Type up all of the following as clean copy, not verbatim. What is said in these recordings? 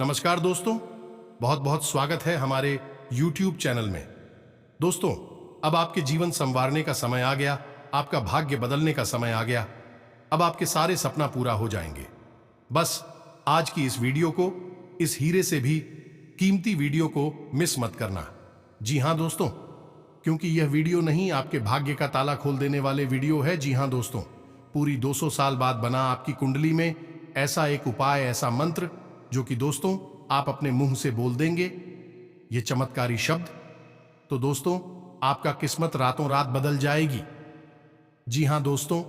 नमस्कार दोस्तों, बहुत बहुत स्वागत है हमारे YouTube चैनल में। दोस्तों, अब आपके जीवन संवारने का समय आ गया, आपका भाग्य बदलने का समय आ गया। अब आपके सारे सपना पूरा हो जाएंगे। बस आज की इस वीडियो को, इस हीरे से भी कीमती वीडियो को मिस मत करना। जी हां दोस्तों, क्योंकि यह वीडियो नहीं आपके भाग्य का ताला खोल देने वाले वीडियो है। जी हां दोस्तों, पूरी 200 साल बाद बना आपकी कुंडली में ऐसा एक उपाय, ऐसा मंत्र जो कि दोस्तों आप अपने मुंह से बोल देंगे ये चमत्कारी शब्द, तो दोस्तों आपका किस्मत रातों रात बदल जाएगी। जी हां दोस्तों,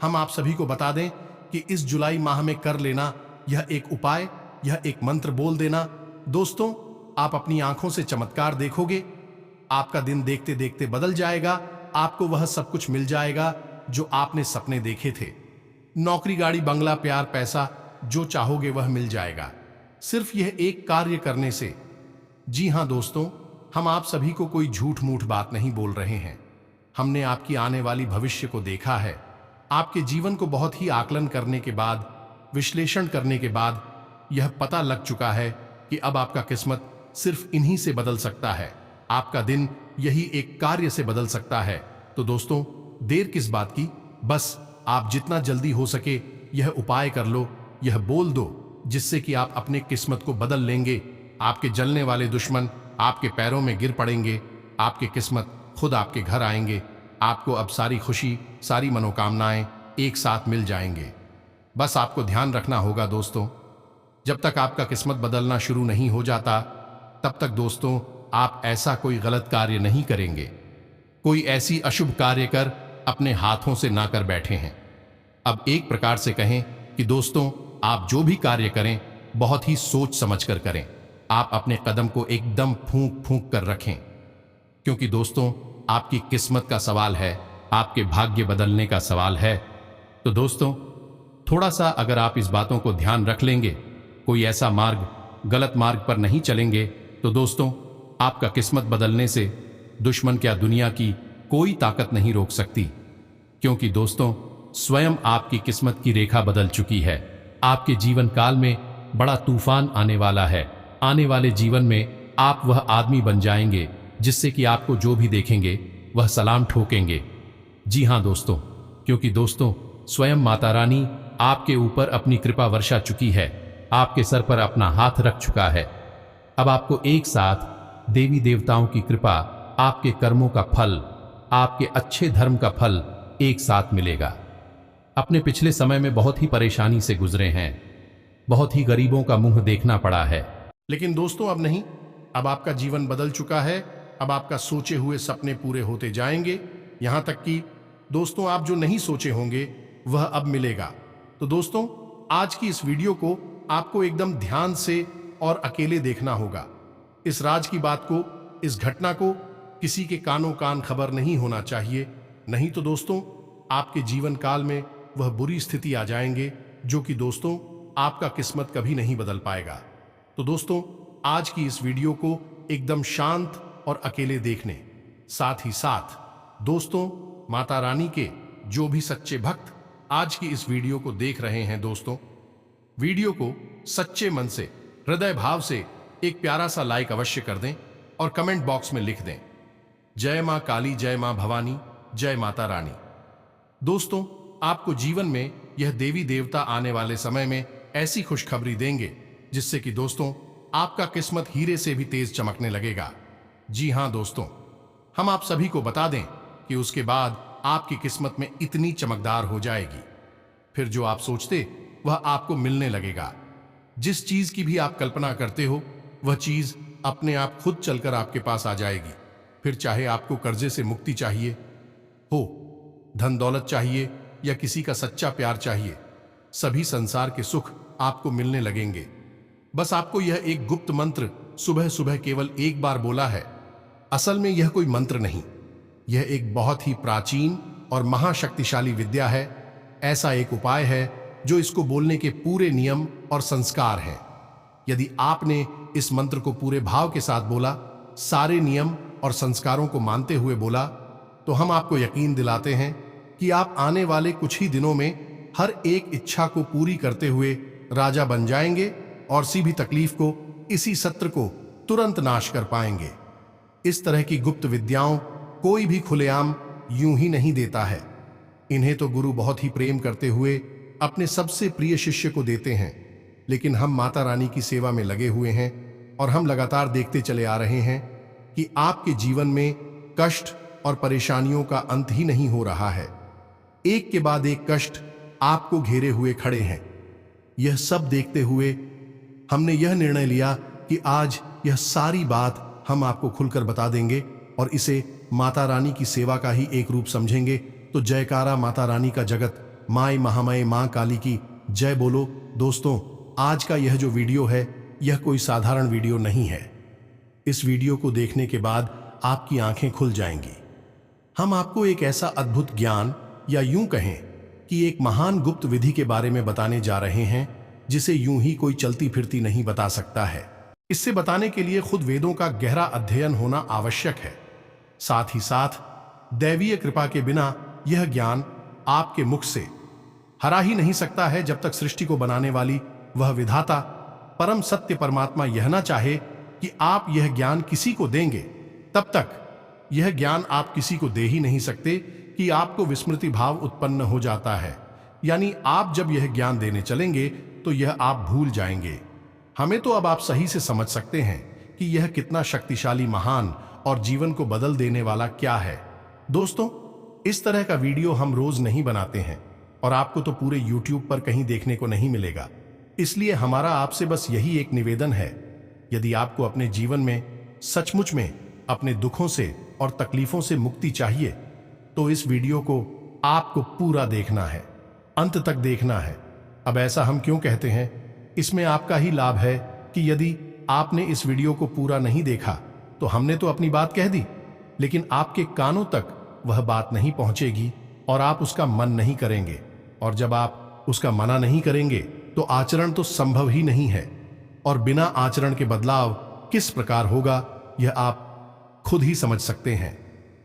हम आप सभी को बता दें कि इस जुलाई माह में कर लेना यह एक उपाय, यह एक मंत्र बोल देना। दोस्तों, आप अपनी आंखों से चमत्कार देखोगे। आपका दिन देखते देखते बदल जाएगा। आपको वह सब कुछ मिल जाएगा जो आपने सपने देखे थे। नौकरी, गाड़ी, बंगला, प्यार, पैसा, जो चाहोगे वह मिल जाएगा, सिर्फ यह एक कार्य करने से। जी हां दोस्तों, हम आप सभी को कोई झूठ मूठ बात नहीं बोल रहे हैं। हमने आपकी आने वाली भविष्य को देखा है। आपके जीवन को बहुत ही आकलन करने के बाद, विश्लेषण करने के बाद यह पता लग चुका है कि अब आपका किस्मत सिर्फ इन्हीं से बदल सकता है। आपका दिन यही एक कार्य से बदल सकता है। तो दोस्तों, देर किस बात की, बस आप जितना जल्दी हो सके यह उपाय कर लो, यह बोल दो, जिससे कि आप अपने किस्मत को बदल लेंगे। आपके जलने वाले दुश्मन आपके पैरों में गिर पड़ेंगे। आपके किस्मत खुद आपके घर आएंगे। आपको अब सारी खुशी, सारी मनोकामनाएं एक साथ मिल जाएंगे। बस आपको ध्यान रखना होगा दोस्तों, जब तक आपका किस्मत बदलना शुरू नहीं हो जाता, तब तक दोस्तों आप ऐसा कोई गलत कार्य नहीं करेंगे। कोई ऐसी अशुभ कार्य कर अपने हाथों से ना कर बैठे हैं। अब एक प्रकार से कहें कि दोस्तों, आप जो भी कार्य करें बहुत ही सोच समझ कर करें। आप अपने कदम को एकदम फूंक फूंक कर रखें, क्योंकि दोस्तों आपकी किस्मत का सवाल है, आपके भाग्य बदलने का सवाल है। तो दोस्तों, थोड़ा सा अगर आप इस बातों को ध्यान रख लेंगे, कोई ऐसा मार्ग, गलत मार्ग पर नहीं चलेंगे, तो दोस्तों आपका किस्मत बदलने से दुश्मन क्या, दुनिया की कोई ताकत नहीं रोक सकती। क्योंकि दोस्तों स्वयं आपकी किस्मत की रेखा बदल चुकी है। आपके जीवन काल में बड़ा तूफान आने वाला है। आने वाले जीवन में आप वह आदमी बन जाएंगे जिससे कि आपको जो भी देखेंगे वह सलाम ठोकेंगे। जी हां दोस्तों, क्योंकि दोस्तों स्वयं माता रानी आपके ऊपर अपनी कृपा वर्षा चुकी है, आपके सर पर अपना हाथ रख चुका है। अब आपको एक साथ देवी देवताओं की कृपा, आपके कर्मों का फल, आपके अच्छे धर्म का फल एक साथ मिलेगा। अपने पिछले समय में बहुत ही परेशानी से गुजरे हैं, बहुत ही गरीबों का मुंह देखना पड़ा है, लेकिन दोस्तों अब नहीं। अब आपका जीवन बदल चुका है। अब आपका सोचे हुए सपने पूरे होते जाएंगे। यहां तक कि दोस्तों आप जो नहीं सोचे होंगे वह अब मिलेगा। तो दोस्तों आज की इस वीडियो को आपको एकदम ध्यान से और अकेले देखना होगा। इस राज की बात को, इस घटना को किसी के कानों कान खबर नहीं होना चाहिए, नहीं तो दोस्तों आपके जीवन काल में वह बुरी स्थिति आ जाएंगे जो कि दोस्तों आपका किस्मत कभी नहीं बदल पाएगा। तो दोस्तों आज की इस वीडियो को एकदम शांत और अकेले देखने, साथ ही साथ दोस्तों माता रानी के जो भी सच्चे भक्त आज की इस वीडियो को देख रहे हैं, दोस्तों वीडियो को सच्चे मन से, हृदय भाव से एक प्यारा सा लाइक अवश्य कर दें और कमेंट बॉक्स में लिख दें, जय मां काली, जय मां भवानी, जय माता रानी। दोस्तों आपको जीवन में यह देवी देवता आने वाले समय में ऐसी खुशखबरी देंगे जिससे कि दोस्तों आपका किस्मत हीरे से भी तेज चमकने लगेगा। जी हां दोस्तों, हम आप सभी को बता दें कि उसके बाद आपकी किस्मत में इतनी चमकदार हो जाएगी, फिर जो आप सोचते वह आपको मिलने लगेगा। जिस चीज की भी आप कल्पना करते हो वह चीज अपने आप खुद चलकर आपके पास आ जाएगी। फिर चाहे आपको कर्जे से मुक्ति चाहिए हो, धन दौलत चाहिए या किसी का सच्चा प्यार चाहिए, सभी संसार के सुख आपको मिलने लगेंगे। बस आपको यह एक गुप्त मंत्र सुबह सुबह केवल एक बार बोला है। असल में यह कोई मंत्र नहीं, यह एक बहुत ही प्राचीन और महाशक्तिशाली विद्या है। ऐसा एक उपाय है जो इसको बोलने के पूरे नियम और संस्कार हैं। यदि आपने इस मंत्र को पूरे भाव के साथ बोला, सारे नियम और संस्कारों को मानते हुए बोला, तो हम आपको यकीन दिलाते हैं कि आप आने वाले कुछ ही दिनों में हर एक इच्छा को पूरी करते हुए राजा बन जाएंगे और सी भी तकलीफ को इसी सत्र को तुरंत नाश कर पाएंगे। इस तरह की गुप्त विद्याओं कोई भी खुलेआम यूं ही नहीं देता है। इन्हें तो गुरु बहुत ही प्रेम करते हुए अपने सबसे प्रिय शिष्य को देते हैं। लेकिन हम माता रानी की सेवा में लगे हुए हैं और हम लगातार देखते चले आ रहे हैं कि आपके जीवन में कष्ट और परेशानियों का अंत ही नहीं हो रहा है। एक के बाद एक कष्ट आपको घेरे हुए खड़े हैं। यह सब देखते हुए हमने यह निर्णय लिया कि आज यह सारी बात हम आपको खुलकर बता देंगे और इसे माता रानी की सेवा का ही एक रूप समझेंगे। तो जयकारा माता रानी का जगत, माई महामय मां काली की जय बोलो। दोस्तों, आज का यह जो वीडियो है यह कोई साधारण वीडियो नहीं है। इस वीडियो को देखने के बाद आपकी आंखें खुल जाएंगी। हम आपको एक ऐसा अद्भुत ज्ञान या यूं कहें कि एक महान गुप्त विधि के बारे में बताने जा रहे हैं जिसे यूं ही कोई चलती फिरती नहीं बता सकता है। इससे बताने के लिए खुद वेदों का गहरा अध्ययन होना आवश्यक है। साथ ही साथ दैवीय कृपा के बिना यह ज्ञान आपके मुख से हरा ही नहीं सकता है जब तक सृष्टि को बनाने वाली वह विधाता परम सत्य परमात्मा यह ना चाहे कि आप यह ज्ञान किसी को देंगे। तब तक यह ज्ञान आप किसी को दे ही नहीं सकते कि आपको विस्मृति भाव उत्पन्न हो जाता है। यानी आप जब यह ज्ञान देने चलेंगे तो यह आप भूल जाएंगे। हमें तो अब आप सही से समझ सकते हैं कि यह कितना शक्तिशाली, महान और जीवन को बदल देने वाला क्या है। दोस्तों, इस तरह का वीडियो हम रोज नहीं बनाते हैं और आपको तो पूरे YouTube पर कहीं देखने को नहीं मिलेगा। इसलिए हमारा आपसे बस यही एक निवेदन है, यदि आपको अपने जीवन में सचमुच में अपने दुखों से और तकलीफों से मुक्ति चाहिए तो इस वीडियो को आपको पूरा देखना है, अंत तक देखना है। अब ऐसा हम क्यों कहते हैं? इसमें आपका ही लाभ है कि यदि आपने इस वीडियो को पूरा नहीं देखा तो हमने तो अपनी बात कह दी, लेकिन आपके कानों तक वह बात नहीं पहुंचेगी और आप उसका मन नहीं करेंगे। और जब आप उसका मना नहीं करेंगे तो आचरण तो संभव ही नहीं है। और बिना आचरण के बदलाव किस प्रकार होगा यह आप खुद ही समझ सकते हैं।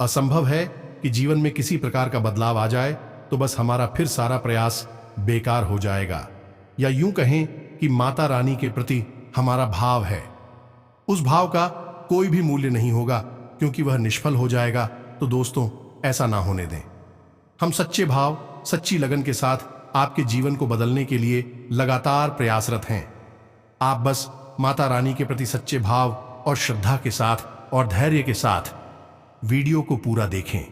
असंभव है कि जीवन में किसी प्रकार का बदलाव आ जाए तो बस हमारा फिर सारा प्रयास बेकार हो जाएगा। या यूं कहें कि माता रानी के प्रति हमारा भाव है, उस भाव का कोई भी मूल्य नहीं होगा क्योंकि वह निष्फल हो जाएगा। तो दोस्तों, ऐसा ना होने दें। हम सच्चे भाव, सच्ची लगन के साथ आपके जीवन को बदलने के लिए लगातार प्रयासरत हैं। आप बस माता रानी के प्रति सच्चे भाव और श्रद्धा के साथ और धैर्य के साथ वीडियो को पूरा देखें।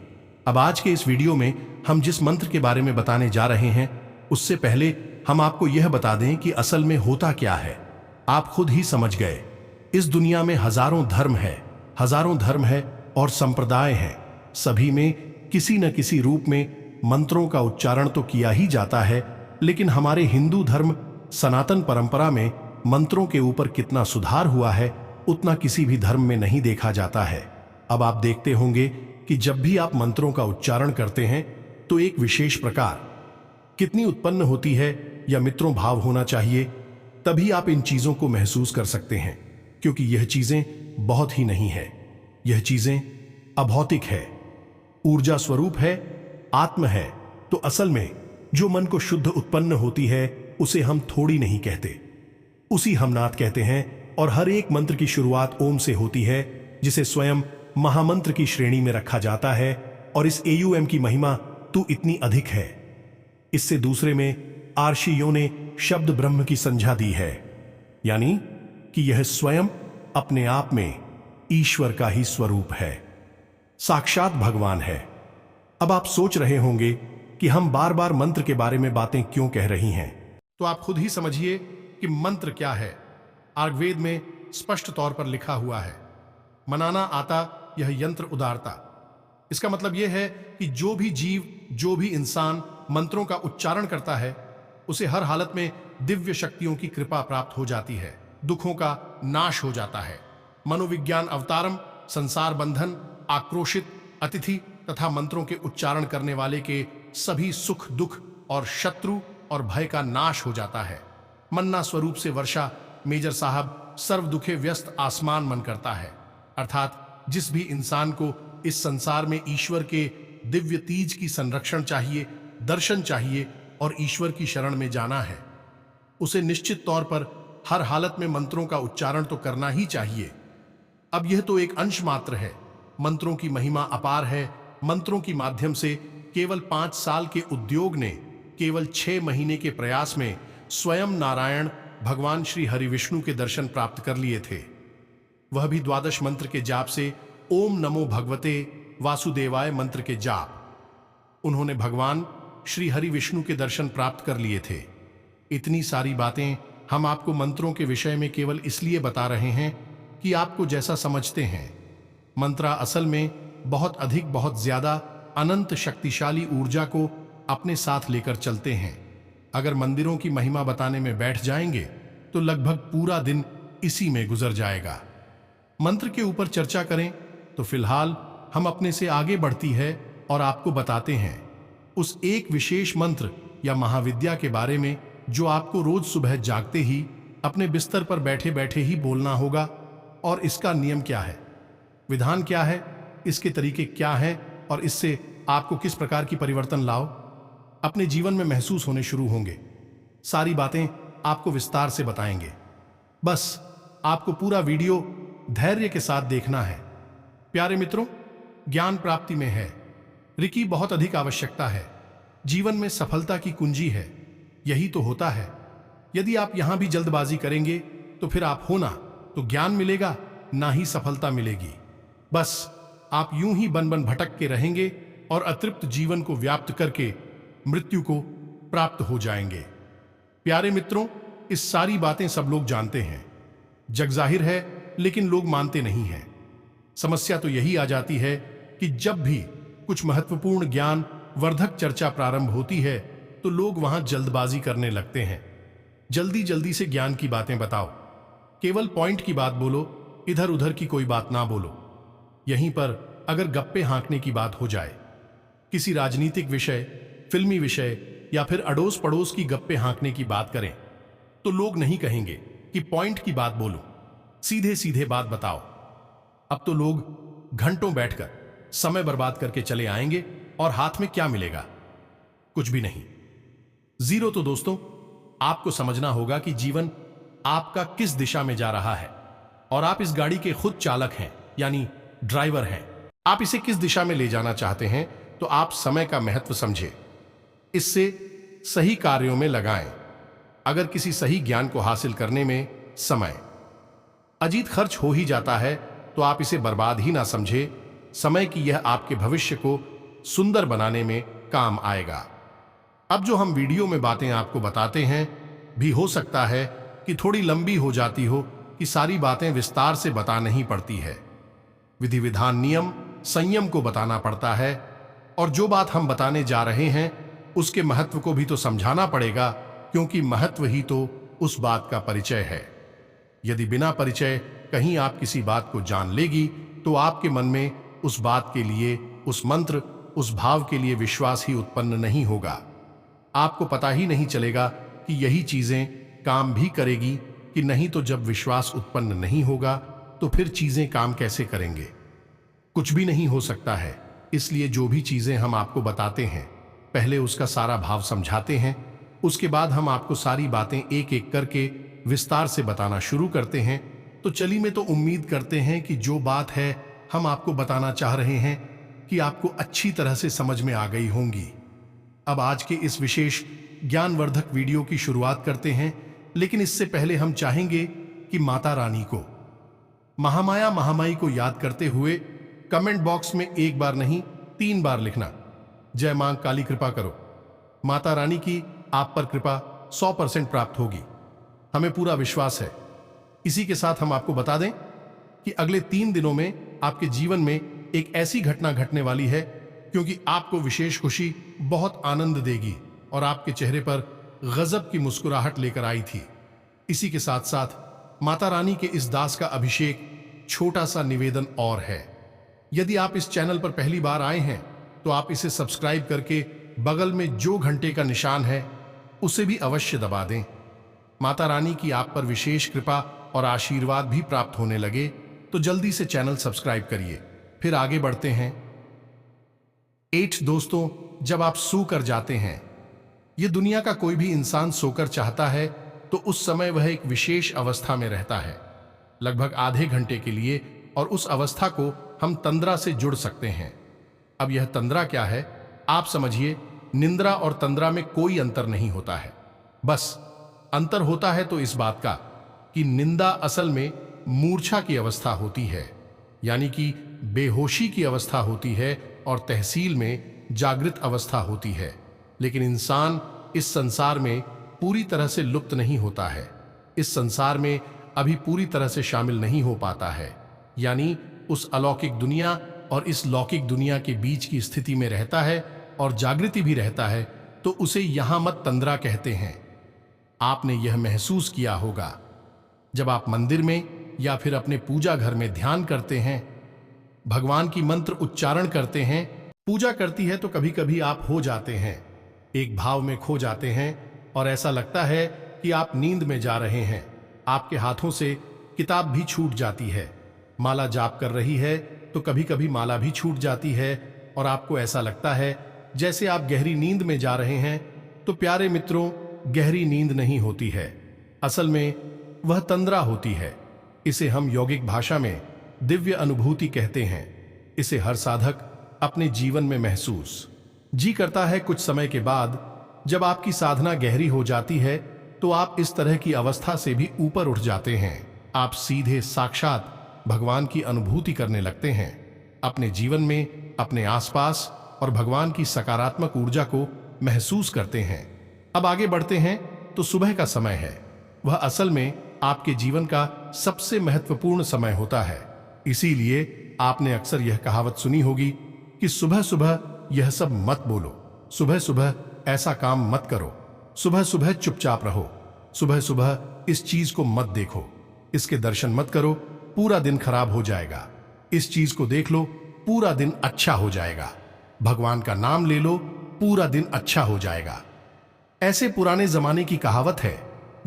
अब आज के इस वीडियो में हम जिस मंत्र के बारे में बताने जा रहे हैं उससे पहले हम आपको यह बता दें कि असल में होता क्या है। आप खुद ही समझ गए, इस दुनिया में हजारों धर्म है और संप्रदाय हैं। सभी में किसी न किसी रूप में मंत्रों का उच्चारण तो किया ही जाता है, लेकिन हमारे हिंदू धर्म सनातन परंपरा में मंत्रों के ऊपर कितना सुधार हुआ है उतना किसी भी धर्म में नहीं देखा जाता है। अब आप देखते होंगे कि जब भी आप मंत्रों का उच्चारण करते हैं तो एक विशेष प्रकार कितनी उत्पन्न होती है या मित्रों भाव होना चाहिए, तभी आप इन चीजों को महसूस कर सकते हैं। क्योंकि यह चीजें बहुत ही नहीं है, यह चीजें अभौतिक है, ऊर्जा स्वरूप है, आत्म है। तो असल में जो मन को शुद्ध उत्पन्न होती है उसे हम थोड़ी नहीं कहते, उसी हमनाथ कहते हैं। और हर एक मंत्र की शुरुआत ओम से होती है, जिसे स्वयं महामंत्र की श्रेणी में रखा जाता है। और इस AUM की महिमा तो इतनी अधिक है, इससे दूसरे में आर्षियों ने शब्द ब्रह्म की संज्ञा दी है, यानी कि यह स्वयं अपने आप में ईश्वर का ही स्वरूप है, साक्षात भगवान है। अब आप सोच रहे होंगे कि हम बार बार मंत्र के बारे में बातें क्यों कह रही हैं, तो आप खुद ही समझिए कि मंत्र क्या है। आर्गवेद में स्पष्ट तौर पर लिखा हुआ है, मनाना आता यह यंत्र उदारता। इसका मतलब यह है कि जो भी जीव, जो भी इंसान मंत्रों का उच्चारण करता है उसे हर हालत में दिव्य शक्तियों की कृपा प्राप्त हो जाती है, दुखों का नाश हो जाता है। मनोविज्ञान अवतारम, संसार बंधन, आक्रोशित अतिथि तथा मंत्रों के उच्चारण करने वाले के सभी सुख दुख और शत्रु और भय का नाश हो जाता है। मन्ना स्वरूप से वर्षा मेजर साहब सर्व दुखे व्यस्त आसमान मन करता है। अर्थात जिस भी इंसान को इस संसार में ईश्वर के दिव्य तीज की संरक्षण चाहिए, दर्शन चाहिए और ईश्वर की शरण में जाना है, उसे निश्चित तौर पर हर हालत में मंत्रों का उच्चारण तो करना ही चाहिए। अब यह तो एक अंश मात्र है, मंत्रों की महिमा अपार है। मंत्रों की माध्यम से केवल 5 साल के उद्योग ने केवल 6 महीने के प्रयास में स्वयं नारायण भगवान श्री हरि विष्णु के दर्शन प्राप्त कर लिए थे, वह भी 12 मंत्र के जाप से, ओम नमो भगवते वासुदेवाय मंत्र के जाप। उन्होंने भगवान श्री हरि विष्णु के दर्शन प्राप्त कर लिए थे। इतनी सारी बातें हम आपको मंत्रों के विषय में केवल इसलिए बता रहे हैं कि आपको जैसा समझते हैं, मंत्रा असल में बहुत अधिक, बहुत ज्यादा अनंत शक्तिशाली ऊर्जा को अपने साथ लेकर चलते हैं। अगर मंदिरों की महिमा बताने में बैठ जाएंगे तो लगभग पूरा दिन इसी में गुजर जाएगा। मंत्र के ऊपर चर्चा करें तो फिलहाल हम अपने से आगे बढ़ती है और आपको बताते हैं उस एक विशेष मंत्र या महाविद्या के बारे में जो आपको रोज सुबह जागते ही अपने बिस्तर पर बैठे बैठे ही बोलना होगा। और इसका नियम क्या है, विधान क्या है, इसके तरीके क्या हैं और इससे आपको किस प्रकार की परिवर्तन लाओ अपने जीवन में महसूस होने शुरू होंगे। सारी बातें आपको विस्तार से बताएंगे। बस आपको पूरा वीडियो धैर्य के साथ देखना है। प्यारे मित्रों, ज्ञान प्राप्ति में है रिकी बहुत अधिक आवश्यकता है। जीवन में सफलता की कुंजी है, यही तो होता है। यदि आप यहां भी जल्दबाजी करेंगे तो फिर आप हो ना तो ज्ञान मिलेगा, ना ही सफलता मिलेगी। बस आप यूं ही बन बन भटक के रहेंगे और अतृप्त जीवन को व्याप्त करके मृत्यु को प्राप्त हो जाएंगे। प्यारे मित्रों, इस सारी बातें सब लोग जानते हैं, जग जाहिर है, लेकिन लोग मानते नहीं हैं। समस्या तो यही आ जाती है कि जब भी कुछ महत्वपूर्ण ज्ञान वर्धक चर्चा प्रारंभ होती है तो लोग वहां जल्दबाजी करने लगते हैं। जल्दी जल्दी से ज्ञान की बातें बताओ, केवल पॉइंट की बात बोलो, इधर उधर की कोई बात ना बोलो। यहीं पर अगर गप्पे हाँकने की बात हो जाए, किसी राजनीतिक विषय, फिल्मी विषय या फिर अड़ोस पड़ोस की गप्पे हाँकने की बात करें तो लोग नहीं कहेंगे कि पॉइंट की बात बोलो, सीधे सीधे बात बताओ। अब तो लोग घंटों बैठकर समय बर्बाद करके चले आएंगे और हाथ में क्या मिलेगा, कुछ भी नहीं, जीरो। तो दोस्तों, आपको समझना होगा कि जीवन आपका किस दिशा में जा रहा है और आप इस गाड़ी के खुद चालक हैं, यानी ड्राइवर हैं। आप इसे किस दिशा में ले जाना चाहते हैं तो आप समय का महत्व समझें, इससे सही कार्यों में लगाएं। अगर किसी सही ज्ञान को हासिल करने में समय अजीत खर्च हो ही जाता है तो आप इसे बर्बाद ही ना समझे। समय की यह आपके भविष्य को सुंदर बनाने में काम आएगा। अब जो हम वीडियो में बातें आपको बताते हैं भी हो सकता है कि थोड़ी लंबी हो जाती हो, कि सारी बातें विस्तार से बता नहीं पड़ती है। विधि विधान नियम संयम को बताना पड़ता है और जो बात हम बताने जा रहे हैं उसके महत्व को भी तो समझाना पड़ेगा, क्योंकि महत्व ही तो उस बात का परिचय है। यदि बिना परिचय कहीं आप किसी बात को जान लेगी तो आपके मन में उस बात के लिए, उस मंत्र, उस भाव के लिए विश्वास ही उत्पन्न नहीं होगा। आपको पता ही नहीं चलेगा कि यही चीजें काम भी करेगी कि नहीं। तो जब विश्वास उत्पन्न नहीं होगा तो फिर चीजें काम कैसे करेंगे, कुछ भी नहीं हो सकता है। इसलिए जो भी चीजें हम आपको बताते हैं पहले उसका सारा भाव समझाते हैं, उसके बाद हम आपको सारी बातें एक एक करके विस्तार से बताना शुरू करते हैं। तो चलिए, मैं तो उम्मीद करते हैं कि जो बात है हम आपको बताना चाह रहे हैं कि आपको अच्छी तरह से समझ में आ गई होंगी। अब आज के इस विशेष ज्ञानवर्धक वीडियो की शुरुआत करते हैं, लेकिन इससे पहले हम चाहेंगे कि माता रानी को, महामाया महामाई को याद करते हुए कमेंट बॉक्स में एक बार नहीं 3 बार लिखना, जय मां काली कृपा करो। माता रानी की आप पर कृपा 100% प्राप्त होगी, हमें पूरा विश्वास है। इसी के साथ हम आपको बता दें कि अगले 3 दिनों में आपके जीवन में एक ऐसी घटना घटने वाली है क्योंकि आपको विशेष खुशी, बहुत आनंद देगी और आपके चेहरे पर गजब की मुस्कुराहट लेकर आई थी। इसी के साथ साथ माता रानी के इस दास का अभिषेक छोटा सा निवेदन और है। यदि आप इस चैनल पर पहली बार आए हैं तो आप इसे सब्सक्राइब करके बगल में जो घंटे का निशान है उसे भी अवश्य दबा दें। माता रानी की आप पर विशेष कृपा और आशीर्वाद भी प्राप्त होने लगे तो जल्दी से चैनल सब्सक्राइब करिए। फिर आगे बढ़ते हैं। 8 दोस्तों, जब आप सो कर जाते हैं, ये दुनिया का कोई भी इंसान सोकर चाहता है तो उस समय वह एक विशेष अवस्था में रहता है, लगभग आधे घंटे के लिए, और उस अवस्था को हम तंद्रा से जुड़ सकते हैं। अब यह तंद्रा क्या है? आप समझिए, निंद्रा और तंद्रा में कोई अंतर नहीं होता है। बस अंतर होता है तो इस बात का कि निंदा असल में मूर्छा की अवस्था होती है, यानी कि बेहोशी की अवस्था होती है, और तहसील में जागृत अवस्था होती है। लेकिन इंसान इस संसार में पूरी तरह से लुप्त नहीं होता है, इस संसार में अभी पूरी तरह से शामिल नहीं हो पाता है, यानी उस अलौकिक दुनिया और इस लौकिक दुनिया के बीच की स्थिति में रहता है और जागृति भी रहता है, तो उसे यहां मत तंद्रा कहते हैं। आपने यह महसूस किया होगा जब आप मंदिर में या फिर अपने पूजा घर में ध्यान करते हैं, भगवान की मंत्र उच्चारण करते हैं, पूजा करती है, तो कभी कभी आप हो जाते हैं, एक भाव में खो जाते हैं और ऐसा लगता है कि आप नींद में जा रहे हैं। आपके हाथों से किताब भी छूट जाती है, माला जाप कर रही है तो कभी कभी माला भी छूट जाती है और आपको ऐसा लगता है जैसे आप गहरी नींद में जा रहे हैं। तो प्यारे मित्रों, गहरी नींद नहीं होती है, असल में वह तंद्रा होती है। इसे हम यौगिक भाषा में दिव्य अनुभूति कहते हैं। इसे हर साधक अपने जीवन में महसूस जी करता है। कुछ समय के बाद जब आपकी साधना गहरी हो जाती है तो आप इस तरह की अवस्था से भी ऊपर उठ जाते हैं। आप सीधे साक्षात भगवान की अनुभूति करने लगते हैं, अपने जीवन में, अपने आसपास, और भगवान की सकारात्मक ऊर्जा को महसूस करते हैं। अब आगे बढ़ते हैं तो सुबह का समय है। वह असल में आपके जीवन का सबसे महत्वपूर्ण समय होता है। इसीलिए आपने अक्सर यह कहावत सुनी होगी कि सुबह सुबह यह सब मत बोलो, सुबह सुबह ऐसा काम मत करो, सुबह सुबह चुपचाप रहो, सुबह सुबह इस चीज को मत देखो, इसके दर्शन मत करो, पूरा दिन खराब हो जाएगा, इस चीज को देख लो, पूरा दिन अच्छा हो जाएगा, भगवान का नाम ले लो, पूरा दिन अच्छा हो जाएगा। ऐसे पुराने जमाने की कहावत है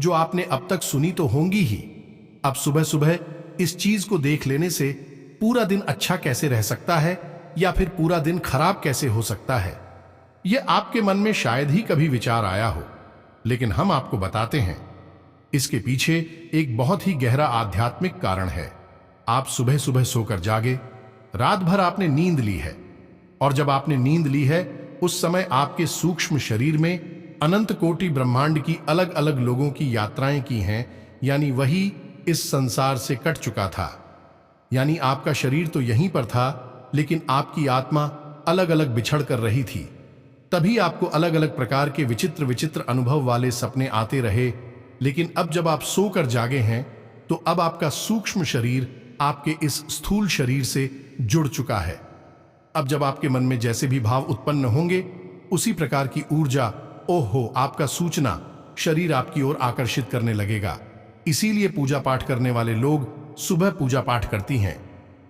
जो आपने अब तक सुनी तो होंगी ही। अब सुबह सुबह इस चीज को देख लेने से पूरा दिन अच्छा कैसे रह सकता है या फिर पूरा दिन खराब कैसे हो सकता है, यह आपके मन में शायद ही कभी विचार आया हो। लेकिन हम आपको बताते हैं, इसके पीछे एक बहुत ही गहरा आध्यात्मिक कारण है। आप सुबह सुबह सोकर जागे, रात भर आपने नींद ली है, और जब आपने नींद ली है उस समय आपके सूक्ष्म शरीर में अनंत कोटि ब्रह्मांड की अलग अलग लोगों की यात्राएं की हैं, यानी वही इस संसार से कट चुका था। यानी आपका शरीर तो यहीं पर था, लेकिन आपकी आत्मा अलग अलग बिछड़ कर रही थी। तभी आपको अलग अलग प्रकार के विचित्र विचित्र अनुभव वाले सपने आते रहे। लेकिन अब जब आप सोकर जागे हैं तो अब आपका सूक्ष्म शरीर आपके इस स्थूल शरीर से जुड़ चुका है। अब जब आपके मन में जैसे भी भाव उत्पन्न होंगे, उसी प्रकार की ऊर्जा, ओहो, आपका सूचना शरीर आपकी ओर आकर्षित करने लगेगा। इसीलिए पूजा पाठ करने वाले लोग सुबह पूजा पाठ करती हैं,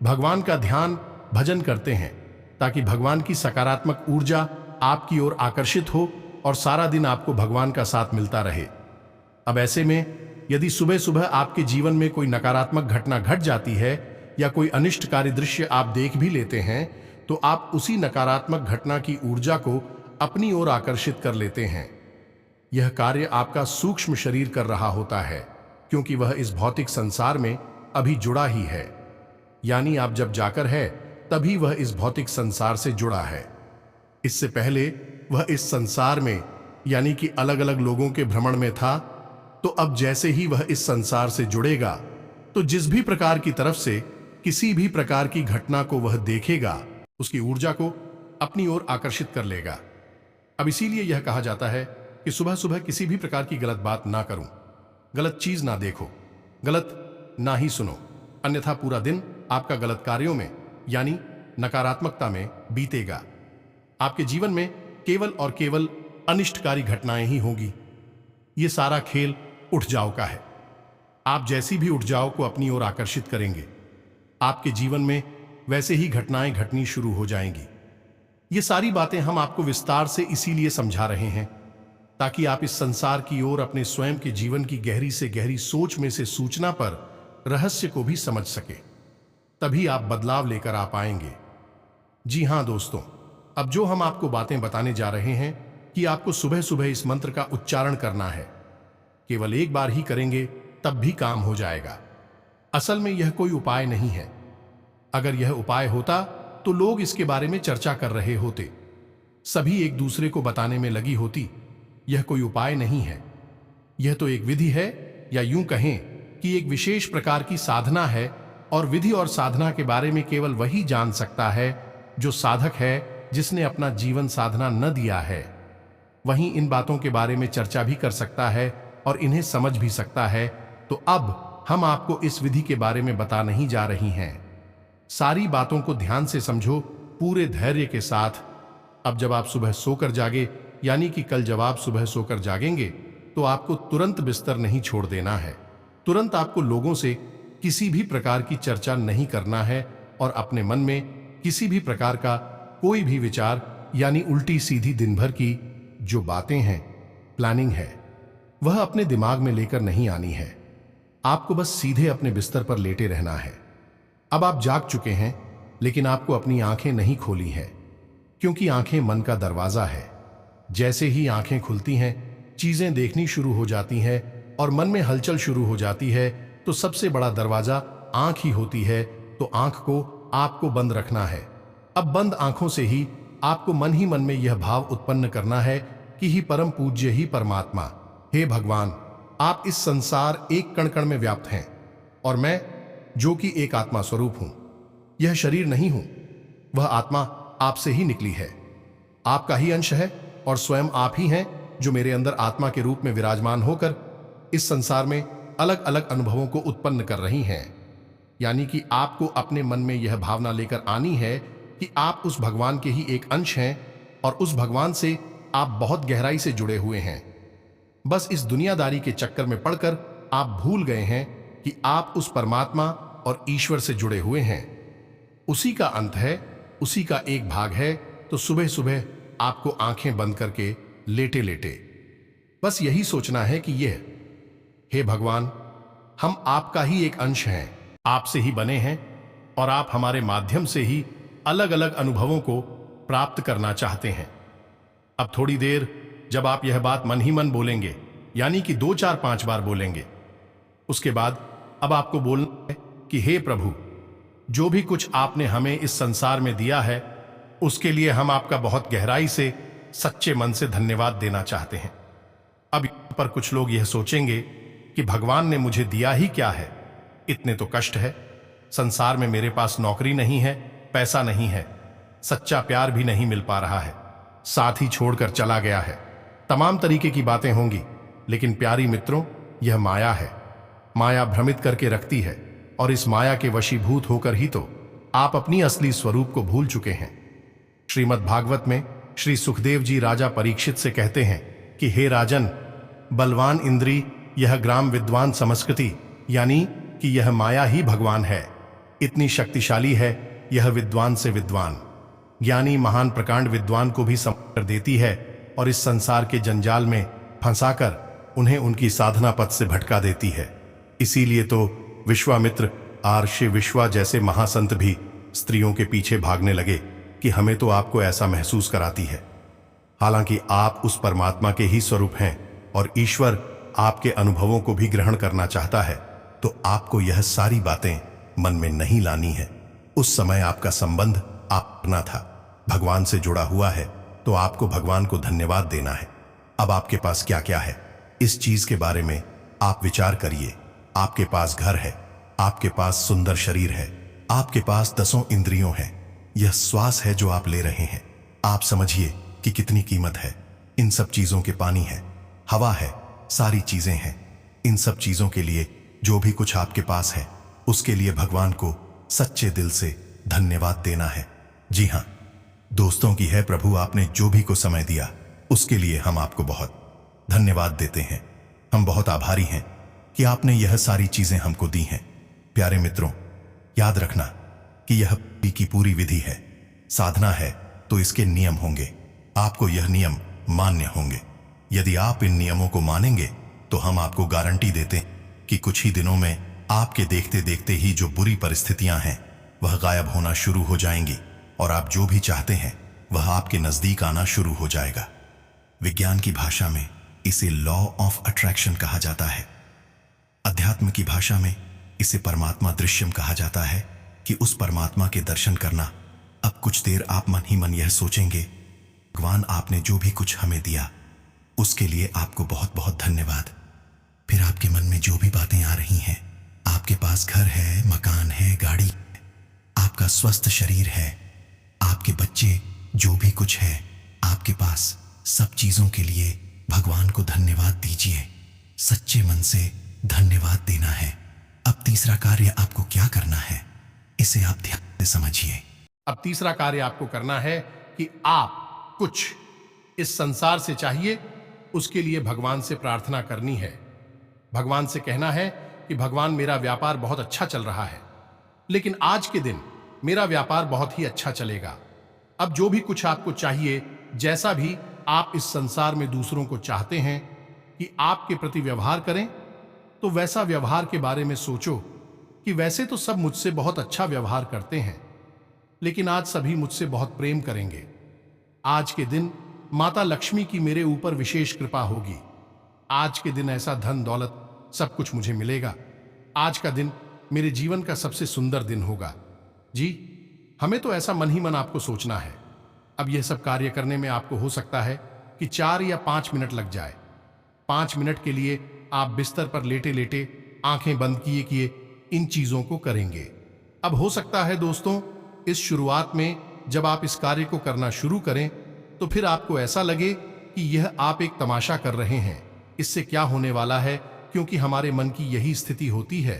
भगवान का ध्यान भजन करते हैं, ताकि भगवान की सकारात्मक ऊर्जा आपकी ओर आकर्षित हो और सारा दिन आपको भगवान का साथ मिलता रहे। अब ऐसे में यदि सुबह सुबह आपके जीवन में कोई नकारात्मक घटना घट जाती है या कोई अनिष्टकारी दृश्य आप देख भी लेते हैं, तो आप उसी नकारात्मक घटना की ऊर्जा को अपनी ओर आकर्षित कर लेते हैं। यह कार्य आपका सूक्ष्म शरीर कर रहा होता है, क्योंकि वह इस भौतिक संसार में अभी जुड़ा ही है। यानी आप जब जाकर है तभी वह इस भौतिक संसार से जुड़ा है। इससे पहले वह इस संसार में, यानी कि अलग अलग लोगों के भ्रमण में था। तो अब जैसे ही वह इस संसार से जुड़ेगा, तो जिस भी प्रकार की तरफ से किसी भी प्रकार की घटना को वह देखेगा, उसकी ऊर्जा को अपनी ओर आकर्षित कर लेगा। अब इसीलिए यह कहा जाता है कि सुबह सुबह किसी भी प्रकार की गलत बात ना करूं, गलत चीज ना देखो, गलत ना ही सुनो, अन्यथा पूरा दिन आपका गलत कार्यों में, यानी नकारात्मकता में बीतेगा। आपके जीवन में केवल और केवल अनिष्टकारी घटनाएं ही होंगी। ये सारा खेल उठ जाओ का है। आप जैसी भी उठ जाओ को अपनी ओर आकर्षित करेंगे, आपके जीवन में वैसे ही घटनाएं घटनी शुरू हो जाएंगी। ये सारी बातें हम आपको विस्तार से इसीलिए समझा रहे हैं, ताकि आप इस संसार की ओर अपने स्वयं के जीवन की गहरी से गहरी सोच में से सूचना पर रहस्य को भी समझ सके। तभी आप बदलाव लेकर आ पाएंगे। जी हां दोस्तों, अब जो हम आपको बातें बताने जा रहे हैं कि आपको सुबह सुबह इस मंत्र का उच्चारण करना है। केवल एक बार ही करेंगे तब भी काम हो जाएगा। असल में यह कोई उपाय नहीं है। अगर यह उपाय होता तो लोग इसके बारे में चर्चा कर रहे होते, सभी एक दूसरे को बताने में लगी होती। यह कोई उपाय नहीं है, यह तो एक विधि है, या यूं कहें कि एक विशेष प्रकार की साधना है। और विधि और साधना के बारे में केवल वही जान सकता है जो साधक है, जिसने अपना जीवन साधना न दिया है। वहीं इन बातों के बारे में चर्चा भी कर सकता है और इन्हें समझ भी सकता है। तो अब हम आपको इस विधि के बारे में बता नहीं जा रही हैं। सारी बातों को ध्यान से समझो, पूरे धैर्य के साथ। अब जब आप सुबह सोकर जागे, यानी कि कल जब आप सुबह सोकर जागेंगे, तो आपको तुरंत बिस्तर नहीं छोड़ देना है। तुरंत आपको लोगों से किसी भी प्रकार की चर्चा नहीं करना है और अपने मन में किसी भी प्रकार का कोई भी विचार, यानी उल्टी सीधी दिन भर की जो बातें हैं, प्लानिंग है, वह अपने दिमाग में लेकर नहीं आनी है। आपको बस सीधे अपने बिस्तर पर लेटे रहना है। अब आप जाग चुके हैं, लेकिन आपको अपनी आंखें नहीं खोली हैं, क्योंकि आंखें मन का दरवाजा है। जैसे ही आंखें खुलती हैं, चीजें देखनी शुरू हो जाती हैं और मन में हलचल शुरू हो जाती है। तो सबसे बड़ा दरवाजा आंख ही होती है, तो आंख को आपको बंद रखना है। अब बंद आंखों से ही आपको मन ही मन में यह भाव उत्पन्न करना है कि ही परम पूज्य ही परमात्मा, हे भगवान, आप इस संसार एक कण कण में व्याप्त हैं और मैं जो कि एक आत्मा स्वरूप हूं, यह शरीर नहीं हूं, वह आत्मा आपसे ही निकली है, आपका ही अंश है और स्वयं आप ही हैं जो मेरे अंदर आत्मा के रूप में विराजमान होकर इस संसार में अलग अलग अनुभवों को उत्पन्न कर रही हैं। यानी कि आपको अपने मन में यह भावना लेकर आनी है कि आप उस भगवान के ही एक अंश हैं और उस भगवान से आप बहुत गहराई से जुड़े हुए हैं। बस इस दुनियादारी के चक्कर में पड़कर आप भूल गए हैं कि आप उस परमात्मा और ईश्वर से जुड़े हुए हैं। उसी का अंत है, उसी का एक भाग है। तो सुबह सुबह आपको आंखें बंद करके लेटे लेटे बस यही सोचना है कि यह, हे भगवान, हम आपका ही एक अंश हैं, आपसे ही बने हैं और आप हमारे माध्यम से ही अलग अलग अनुभवों को प्राप्त करना चाहते हैं। अब थोड़ी देर जब आप यह बात मन ही मन बोलेंगे, यानी कि 2 4 5 बार बोलेंगे, उसके बाद अब आपको बोलना है कि हे प्रभु, जो भी कुछ आपने हमें इस संसार में दिया है, उसके लिए हम आपका बहुत गहराई से सच्चे मन से धन्यवाद देना चाहते हैं। अब यहां पर कुछ लोग यह सोचेंगे कि भगवान ने मुझे दिया ही क्या है, इतने तो कष्ट है, संसार में मेरे पास नौकरी नहीं है, पैसा नहीं है, सच्चा प्यार भी नहीं मिल पा रहा है, साथ ही छोड़कर चला गया है, तमाम तरीके की बातें होंगी। लेकिन प्यारी मित्रों, यह माया है। माया भ्रमित करके रखती है और इस माया के वशीभूत होकर ही तो आप अपनी असली स्वरूप को भूल चुके हैं। श्रीमद् भागवत में श्री सुखदेव जी राजा परीक्षित से कहते हैं कि हे राजन, बलवान इंद्री यह ग्राम विद्वान संस्कृति, यानी कि यह माया ही भगवान है। इतनी शक्तिशाली है यह विद्वान से विद्वान, ज्ञानी महान प्रकांड विद्वान को भी समझ कर देती है और इस संसार के जंजाल में फंसाकर उन्हें उनकी साधना पथ से भटका देती है। इसीलिए तो विश्वामित्र, आर्षि विश्वा जैसे महासंत भी स्त्रियों के पीछे भागने लगे कि हमें तो आपको ऐसा महसूस कराती है। हालांकि आप उस परमात्मा के ही स्वरूप हैं और ईश्वर आपके अनुभवों को भी ग्रहण करना चाहता है, तो आपको यह सारी बातें मन में नहीं लानी है। उस समय आपका संबंध अपना था, भगवान से जुड़ा हुआ है, तो आपको भगवान को धन्यवाद देना है। अब आपके पास क्या क्या है, इस चीज के बारे में आप विचार करिए। आपके पास घर है, आपके पास सुंदर शरीर है, आपके पास 10 इंद्रियों हैं, यह श्वास है जो आप ले रहे हैं। आप समझिए कि कितनी कीमत है। इन सब चीजों के पानी है, हवा है, सारी चीजें हैं। इन सब चीजों के लिए जो भी कुछ आपके पास है, उसके लिए भगवान को सच्चे दिल से धन्यवाद देना है। जी हाँ, दोस्तों की है प्रभु, आपने जो भी को समय दिया उसके लिए हम आपको बहुत धन्यवाद देते हैं। हम बहुत आभारी हैं कि आपने यह सारी चीजें हमको दी हैं। प्यारे मित्रों, याद रखना कि यह की पूरी विधि है, साधना है, तो इसके नियम होंगे। आपको यह नियम मान्य होंगे। यदि आप इन नियमों को मानेंगे तो हम आपको गारंटी देते हैं कि कुछ ही दिनों में आपके देखते देखते ही जो बुरी परिस्थितियां हैं वह गायब होना शुरू हो जाएंगी और आप जो भी चाहते हैं वह आपके नजदीक आना शुरू हो जाएगा। विज्ञान की भाषा में इसे लॉ ऑफ अट्रैक्शन कहा जाता है। अध्यात्म की भाषा में इसे परमात्मा दृश्यम कहा जाता है कि उस परमात्मा के दर्शन करना। अब कुछ देर आप मन ही मन यह सोचेंगे, भगवान आपने जो भी कुछ हमें दिया उसके लिए आपको बहुत बहुत धन्यवाद। फिर आपके मन में जो भी बातें आ रही हैं, आपके पास घर है, मकान है, गाड़ी है, आपका स्वस्थ शरीर है, आपके बच्चे, जो भी कुछ है आपके पास, सब चीजों के लिए भगवान को धन्यवाद दीजिए। सच्चे मन से धन्यवाद देना है। अब तीसरा कार्य आपको क्या करना है, इसे आप ध्यान से समझिए। अब तीसरा कार्य आपको करना है कि आप कुछ इस संसार से चाहिए, उसके लिए भगवान से प्रार्थना करनी है। भगवान से कहना है कि भगवान मेरा व्यापार बहुत अच्छा चल रहा है, लेकिन आज के दिन मेरा व्यापार बहुत ही अच्छा चलेगा। अब जो भी कुछ आपको चाहिए, जैसा भी आप इस संसार में दूसरों को चाहते हैं कि आपके प्रति व्यवहार करें, तो वैसा व्यवहार के बारे में सोचो कि वैसे तो सब मुझसे बहुत अच्छा व्यवहार करते हैं, लेकिन आज सभी मुझसे बहुत प्रेम करेंगे। आज के दिन माता लक्ष्मी की मेरे ऊपर विशेष कृपा होगी। आज के दिन ऐसा धन दौलत सब कुछ मुझे मिलेगा। आज का दिन मेरे जीवन का सबसे सुंदर दिन होगा। जी, हमें तो ऐसा मन ही मन आपको सोचना है। अब यह सब कार्य करने में आपको हो सकता है कि 4 या 5 मिनट लग जाए। 5 मिनट के लिए आप बिस्तर पर लेटे लेटे आंखें बंद किए किए इन चीजों को करेंगे। अब हो सकता है दोस्तों, इस शुरुआत में जब आप इस कार्य को करना शुरू करें तो फिर आपको ऐसा लगे कि यह आप एक तमाशा कर रहे हैं, इससे क्या होने वाला है, क्योंकि हमारे मन की यही स्थिति होती है।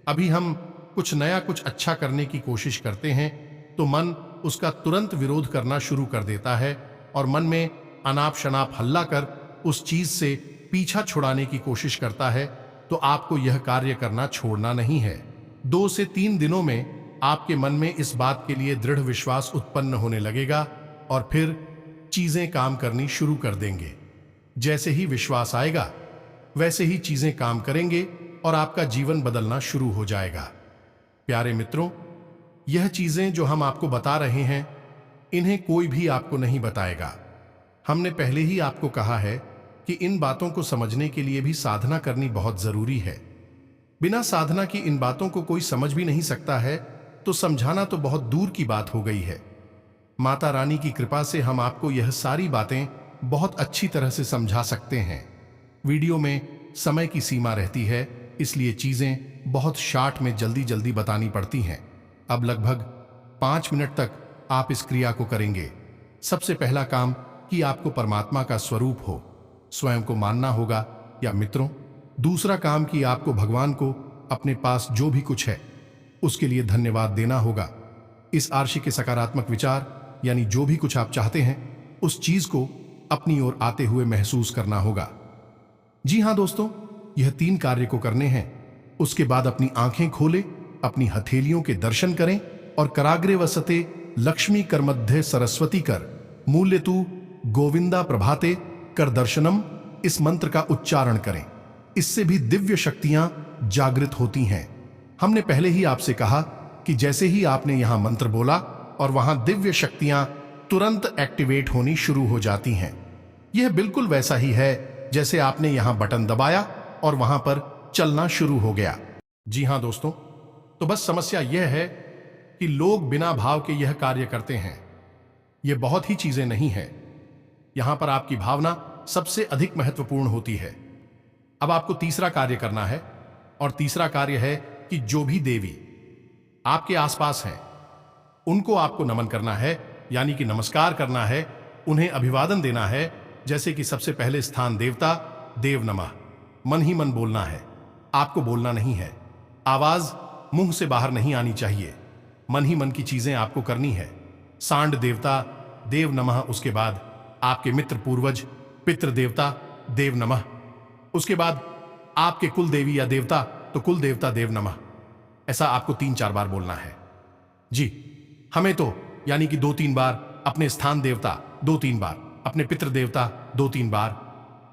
अभी हम कुछ नया, कुछ अच्छा करने की कोशिश करते हैं तो मन उसका तुरंत विरोध करना शुरू कर देता है और मन में अनाप शनाप हल्ला कर उस चीज से पीछा छुड़ाने की कोशिश करता है। तो आपको यह कार्य करना छोड़ना नहीं है। 2 से 3 दिनों में आपके मन में इस बात के लिए दृढ़ विश्वास उत्पन्न होने लगेगा और फिर चीजें काम करनी शुरू कर देंगे। जैसे ही विश्वास आएगा वैसे ही चीजें काम करेंगे और आपका जीवन बदलना शुरू हो जाएगा। प्यारे मित्रों, यह चीजें जो हम आपको बता रहे हैं, इन्हें कोई भी आपको नहीं बताएगा। हमने पहले ही आपको कहा है कि इन बातों को समझने के लिए भी साधना करनी बहुत जरूरी है। बिना साधना की इन बातों को कोई समझ भी नहीं सकता है, तो समझाना तो बहुत दूर की बात हो गई है। माता रानी की कृपा से हम आपको यह सारी बातें बहुत अच्छी तरह से समझा सकते हैं। वीडियो में समय की सीमा रहती है, इसलिए चीजें बहुत शॉर्ट में जल्दी जल्दी बतानी पड़ती हैं। अब लगभग 5 मिनट तक आप इस क्रिया को करेंगे। सबसे पहला काम कि आपको परमात्मा का स्वरूप हो, स्वयं को मानना होगा या मित्रों। दूसरा काम कि आपको भगवान को अपने पास जो भी कुछ है उसके लिए धन्यवाद देना होगा। इस आरशी के सकारात्मक विचार यानी जो भी कुछ आप चाहते हैं उस चीज को अपनी ओर आते हुए महसूस करना होगा। जी हां दोस्तों, यह 3 कार्य को करने हैं। उसके बाद अपनी आंखें खोले, अपनी हथेलियों के दर्शन करें और कराग्रे वसते लक्ष्मी कर मध्य सरस्वती कर मूल्य तू गोविंदा प्रभाते कर दर्शनम, इस मंत्र का उच्चारण करें। इससे भी दिव्य शक्तियां जागृत होती हैं। हमने पहले ही आपसे कहा कि जैसे ही आपने यहां मंत्र बोला और वहां दिव्य शक्तियां तुरंत एक्टिवेट होनी शुरू हो जाती हैं। यह बिल्कुल वैसा ही है जैसे आपने यहां बटन दबाया और वहां पर चलना शुरू हो गया। जी हां दोस्तों, तो बस समस्या यह है कि लोग बिना भाव के यह कार्य करते हैं। यह बहुत ही चीजें नहीं है। यहां पर आपकी भावना सबसे अधिक महत्वपूर्ण होती है। अब आपको तीसरा कार्य करना है और तीसरा कार्य है कि जो भी देवी आपके आसपास हैं उनको आपको नमन करना है, यानी कि नमस्कार करना है, उन्हें अभिवादन देना है। जैसे कि सबसे पहले स्थान देवता, देव नमः, मन ही मन बोलना है, आपको बोलना नहीं है। आवाज मुंह से बाहर नहीं आनी चाहिए, मन ही मन की चीजें आपको करनी है। सांड देवता, देव नमः। उसके बाद आपके मित्र पूर्वज पितृ देवता, देव नमः। उसके बाद आपके कुल देवी या देवता तो कुल देवता, देव नमः। ऐसा आपको 3-4 बार बोलना है। जी, हमें तो यानी कि 2-3 बार अपने स्थान देवता, 2-3 बार अपने पितृ देवता, 2-3 बार।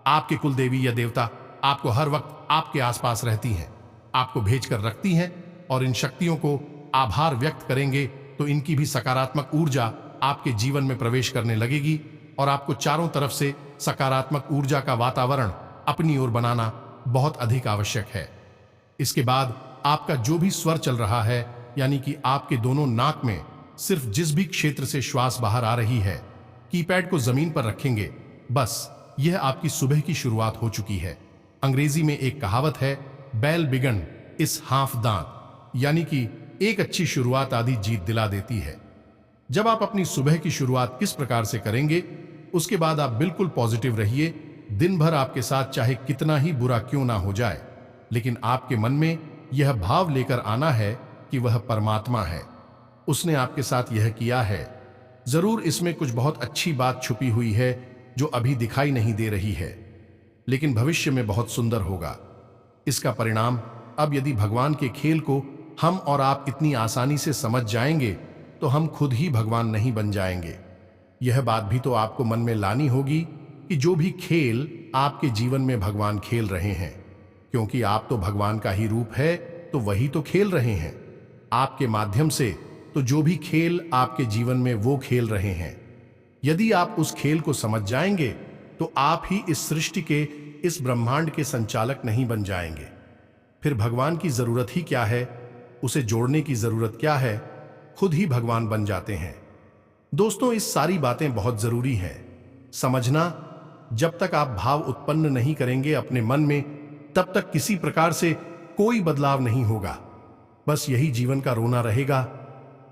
आपके कुल देवी या देवता आपको हर वक्त आपके आसपास रहती हैं, आपको भेजकर रखती हैं और इन शक्तियों को आभार व्यक्त करेंगे तो इनकी भी सकारात्मक ऊर्जा आपके जीवन में प्रवेश करने लगेगी और आपको चारों तरफ से सकारात्मक ऊर्जा का वातावरण अपनी ओर बनाना बहुत अधिक आवश्यक है। इसके बाद आपका जो भी स्वर चल रहा है, यानी कि आपके दोनों नाक में सिर्फ जिस भी क्षेत्र से श्वास बाहर आ रही है, कीपैड को जमीन पर रखेंगे। बस यह आपकी सुबह की शुरुआत हो चुकी है। अंग्रेजी में एक कहावत है, बेल बिगन इस हाफ दांत, यानी कि एक अच्छी शुरुआत आधी जीत दिला देती है। जब आप अपनी सुबह की शुरुआत किस प्रकार से करेंगे, उसके बाद आप बिल्कुल पॉजिटिव रहिए। दिन भर आपके साथ चाहे कितना ही बुरा क्यों ना हो जाए, लेकिन आपके मन में यह भाव लेकर आना है कि वह परमात्मा है, उसने आपके साथ यह किया है। जरूर इसमें कुछ बहुत अच्छी बात छुपी हुई है जो अभी दिखाई नहीं दे रही है, लेकिन भविष्य में बहुत सुंदर होगा। इसका परिणाम अब यदि भगवान के खेल को हम और आप इतनी आसानी से समझ जाएंगे तो हम खुद ही भगवान नहीं बन जाएंगे। यह बात भी तो आपको मन में लानी होगी कि जो भी खेल आपके जीवन में भगवान खेल रहे हैं, क्योंकि आप तो भगवान का ही रूप है, तो वही तो खेल रहे हैं आपके माध्यम से। तो जो भी खेल आपके जीवन में वो खेल रहे हैं, यदि आप उस खेल को समझ जाएंगे तो आप ही इस सृष्टि के, इस ब्रह्मांड के संचालक नहीं बन जाएंगे। फिर भगवान की जरूरत ही क्या है, उसे जोड़ने की जरूरत क्या है, खुद ही भगवान बन जाते हैं। दोस्तों, इस सारी बातें बहुत जरूरी हैं समझना। जब तक आप भाव उत्पन्न नहीं करेंगे अपने मन में, तब तक किसी प्रकार से कोई बदलाव नहीं होगा। बस यही जीवन का रोना रहेगा।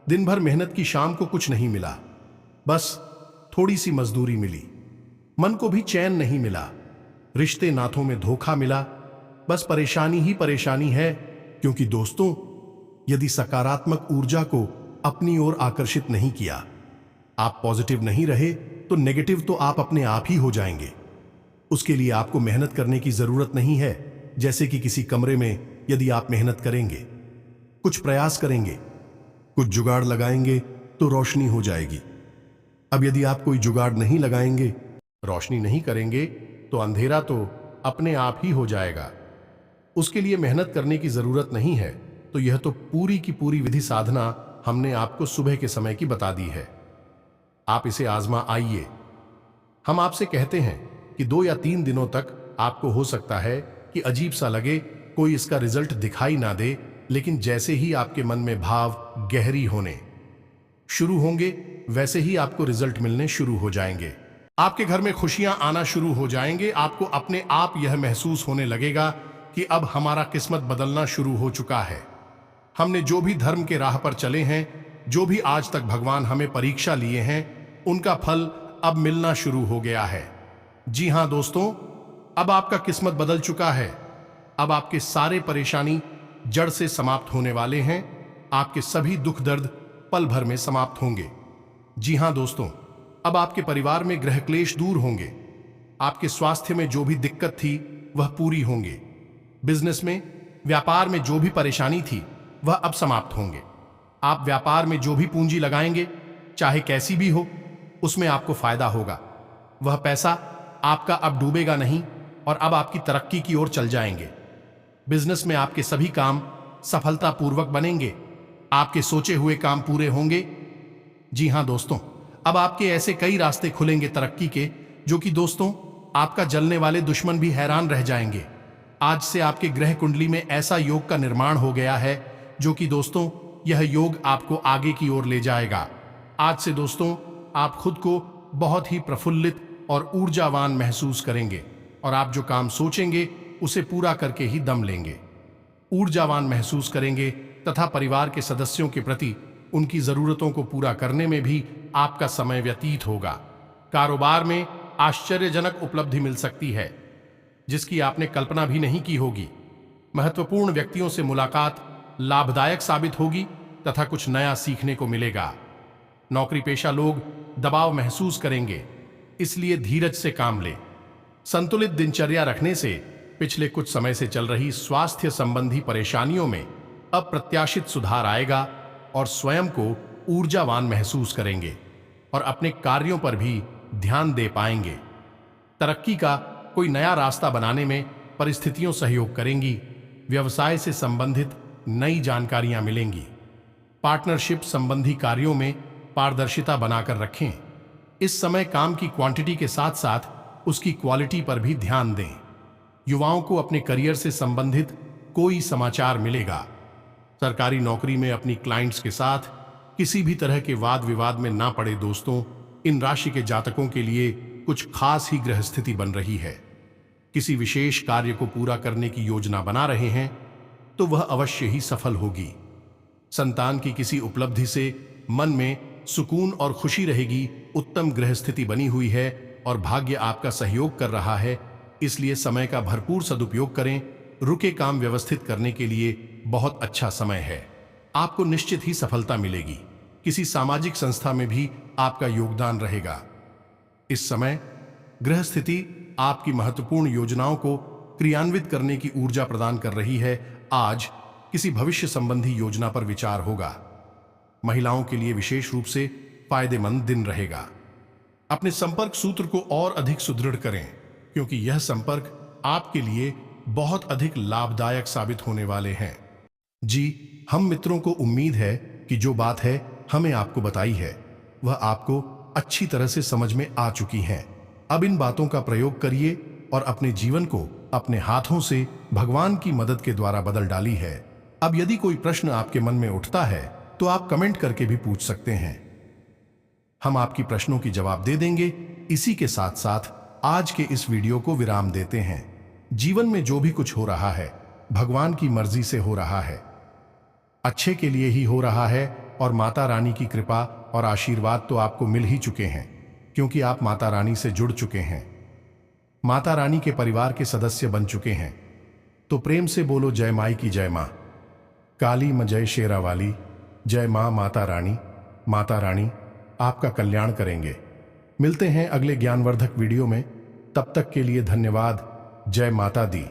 दिन भर मेहनत की, शाम को कुछ नहीं मिला, बस थोड़ी सी मजदूरी मिली, मन को भी चैन नहीं मिला, रिश्ते नातों में धोखा मिला, बस परेशानी ही परेशानी है। क्योंकि दोस्तों, यदि सकारात्मक ऊर्जा को अपनी ओर आकर्षित नहीं किया, आप पॉजिटिव नहीं रहे, तो नेगेटिव तो आप अपने आप ही हो जाएंगे। उसके लिए आपको मेहनत करने की जरूरत नहीं है। जैसे कि किसी कमरे में यदि आप मेहनत करेंगे, कुछ प्रयास करेंगे, कुछ जुगाड़ लगाएंगे तो रोशनी हो जाएगी। अब यदि आप कोई जुगाड़ नहीं लगाएंगे, रोशनी नहीं करेंगे, तो अंधेरा तो अपने आप ही हो जाएगा। उसके लिए मेहनत करने की जरूरत नहीं है। तो यह तो पूरी की पूरी विधि साधना हमने आपको सुबह के समय की बता दी है। आप इसे आजमा आइए। हम आपसे कहते हैं कि 2 या 3 दिनों तक आपको हो सकता है कि अजीब सा लगे, कोई इसका रिजल्ट दिखाई ना दे, लेकिन जैसे ही आपके मन में भाव गहरी होने शुरू होंगे, वैसे ही आपको रिजल्ट मिलने शुरू हो जाएंगे। आपके घर में खुशियां आना शुरू हो जाएंगे। आपको अपने आप यह महसूस होने लगेगा कि अब हमारा किस्मत बदलना शुरू हो चुका है। हमने जो भी धर्म के राह पर चले हैं, जो भी आज तक भगवान हमें परीक्षा लिए हैं, उनका फल अब मिलना शुरू हो गया है। जी हां दोस्तों, अब आपका किस्मत बदल चुका है। अब आपके सारे परेशानी जड़ से समाप्त होने वाले हैं। आपके सभी दुख दर्द पल भर में समाप्त होंगे। जी हां दोस्तों, अब आपके परिवार में ग्रह क्लेश दूर होंगे। आपके स्वास्थ्य में जो भी दिक्कत थी वह पूरी होंगे। बिजनेस में, व्यापार में जो भी परेशानी थी वह अब समाप्त होंगे। आप व्यापार में जो भी पूंजी लगाएंगे, चाहे कैसी भी हो, उसमें आपको फायदा होगा। वह पैसा आपका अब डूबेगा नहीं और अब आपकी तरक्की की ओर चल जाएंगे। बिजनेस में आपके सभी काम सफलतापूर्वक बनेंगे। आपके सोचे हुए काम पूरे होंगे। जी हां दोस्तों, अब आपके ऐसे कई रास्ते खुलेंगे तरक्की के, जो कि दोस्तों आपका जलने वाले दुश्मन भी हैरान रह जाएंगे। आज से आपके ग्रह कुंडली में ऐसा योग का निर्माण हो गया है, जो कि दोस्तों यह योग आपको आगे की ओर ले जाएगा। आज से दोस्तों आप खुद को बहुत ही प्रफुल्लित और ऊर्जावान महसूस करेंगे और आप जो काम सोचेंगे उसे पूरा करके ही दम लेंगे। ऊर्जावान महसूस करेंगे तथा परिवार के सदस्यों के प्रति उनकी जरूरतों को पूरा करने में भी आपका समय व्यतीत होगा। कारोबार में आश्चर्यजनक उपलब्धि मिल सकती है, जिसकी आपने कल्पना भी नहीं की होगी। महत्वपूर्ण व्यक्तियों से मुलाकात लाभदायक साबित होगी तथा कुछ नया सीखने को मिलेगा। नौकरी पेशा लोग दबाव महसूस करेंगे, इसलिए धीरज से काम लें। संतुलित दिनचर्या रखने से पिछले कुछ समय से चल रही स्वास्थ्य संबंधी परेशानियों में अप्रत्याशित सुधार आएगा और स्वयं को ऊर्जावान महसूस करेंगे और अपने कार्यों पर भी ध्यान दे पाएंगे। तरक्की का कोई नया रास्ता बनाने में परिस्थितियों सहयोग करेंगी। व्यवसाय से संबंधित नई जानकारियां मिलेंगी। पार्टनरशिप संबंधी कार्यों में पारदर्शिता बनाकर रखें। इस समय काम की क्वांटिटी के साथ साथ उसकी क्वालिटी पर भी ध्यान दें। युवाओं को अपने करियर से संबंधित कोई समाचार मिलेगा। सरकारी नौकरी में अपनी क्लाइंट्स के साथ किसी भी तरह के वाद विवाद में ना पड़े दोस्तों। इन राशि के जातकों के लिए कुछ खास ही ग्रह स्थिति बन रही है। किसी विशेष कार्य को पूरा करने की योजना बना रहे हैं तो वह अवश्य ही सफल होगी। संतान की किसी उपलब्धि से मन में सुकून और खुशी रहेगी। उत्तम ग्रह स्थिति बनी हुई है और भाग्य आपका सहयोग कर रहा है, इसलिए समय का भरपूर सदुपयोग करें। रुके काम व्यवस्थित करने के लिए बहुत अच्छा समय है। आपको निश्चित ही सफलता मिलेगी। किसी सामाजिक संस्था में भी आपका योगदान रहेगा। इस समय ग्रह स्थिति आपकी महत्वपूर्ण योजनाओं को क्रियान्वित करने की ऊर्जा प्रदान कर रही है। आज किसी भविष्य संबंधी योजना पर विचार होगा। महिलाओं के लिए विशेष रूप से फायदेमंद दिन रहेगा। अपने संपर्क सूत्र को और अधिक सुदृढ़ करें, क्योंकि यह संपर्क आपके लिए बहुत अधिक लाभदायक साबित होने वाले हैं। जी, हम मित्रों को उम्मीद है कि जो बात है हमें आपको बताई है वह आपको अच्छी तरह से समझ में आ चुकी हैं। अब इन बातों का प्रयोग करिए और अपने जीवन को अपने हाथों से भगवान की मदद के द्वारा बदल डाली है। अब यदि कोई प्रश्न आपके मन में उठता है तो आप कमेंट करके भी पूछ सकते हैं। हम आपकी प्रश्नों की जवाब दे देंगे। इसी के साथ साथ आज के इस वीडियो को विराम देते हैं। जीवन में जो भी कुछ हो रहा है भगवान की मर्जी से हो रहा है, अच्छे के लिए ही हो रहा है और माता रानी की कृपा और आशीर्वाद तो आपको मिल ही चुके हैं, क्योंकि आप माता रानी से जुड़ चुके हैं, माता रानी के परिवार के सदस्य बन चुके हैं। तो प्रेम से बोलो जय माई की जय मां काली म जय शेरा वाली, जय मां माता रानी। माता रानी आपका कल्याण करेंगे। मिलते हैं अगले ज्ञानवर्धक वीडियो में। तब तक के लिए धन्यवाद। जय माता दी।